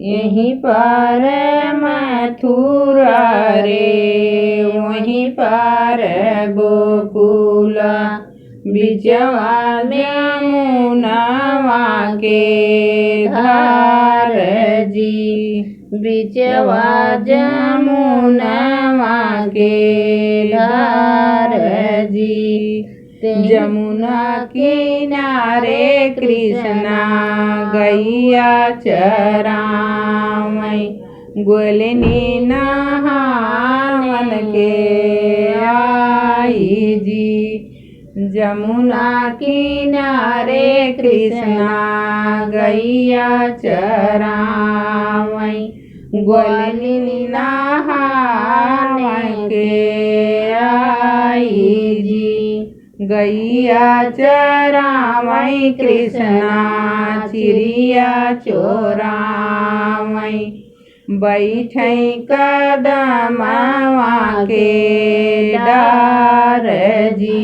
यहीं पार मथुरा रे वहीं पार गोकुल बिचवा जमुनवा के धार जी बिचवा जमुनवा के धार जी जमुना किनारे कृष्णा गैया चरावै गोलनी नहावन के आई जी जमुना किनारे कृष्णा गैया चरावै गोलनी नहावन के आई जी गैया चरावै कृष्णा चिड़िया चोरावै बैठै कदमवा के डार जी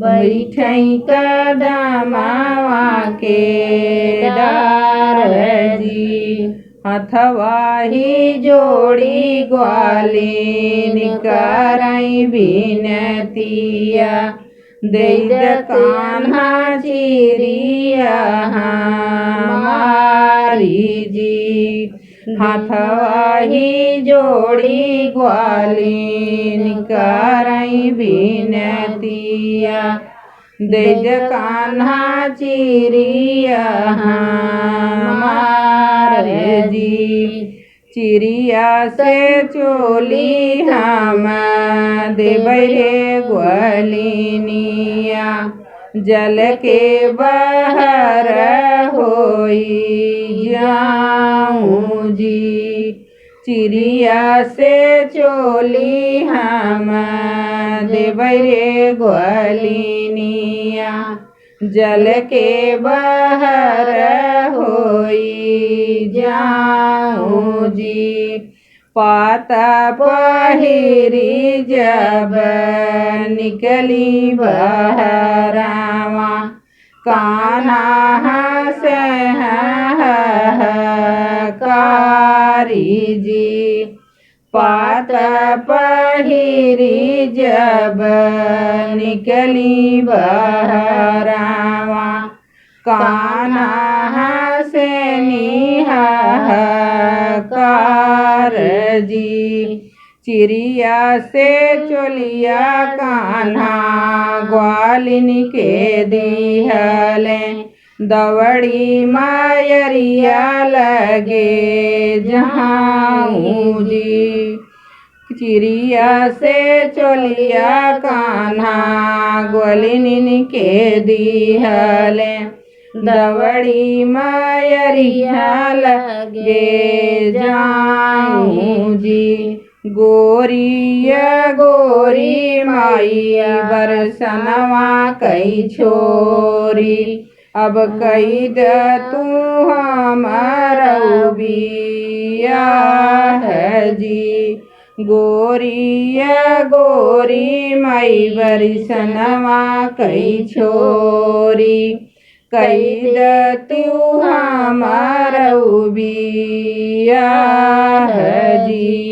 बैठै कदमवा के डार जी हथवा ही जोड़ी ग्वालिन करै बिनतिया दे कान्हा चिड़िया हमारी जी हथवा ही जोड़ी ग्वालिन करै बिनतिया दे कान्हा चिड़िया हमारे जी चिड़िया से चोली हम देबै रे ग्वालिनिया जल के बहर होई जाऊं जी चिड़िया से चोली हम देबै रे ग्वालिनिया जल के बहर होई जाऊं जी पाता पहिरी जब निकली बहरावा कान्हा हंसे कारी जी पात पहिरी जब निकली बहरावा कान्हा हंसे कार जी चिड़िया से चोलिया कान्हा ग्वालिन के दिहले दवड़ी मायरिया लगे जाऊं जी चिड़िया से चोलिया कान्हा ग्वालिन के दिहले दवड़ी मायरिया लगे जाऊं जी गोरिया गोरी माई बरसनवा कई छोरी अब कई द तू हमारा बिया है जी गोरिया गोरी माई बरसनवा कई छोरी कई द तू हमारा बिया है जी।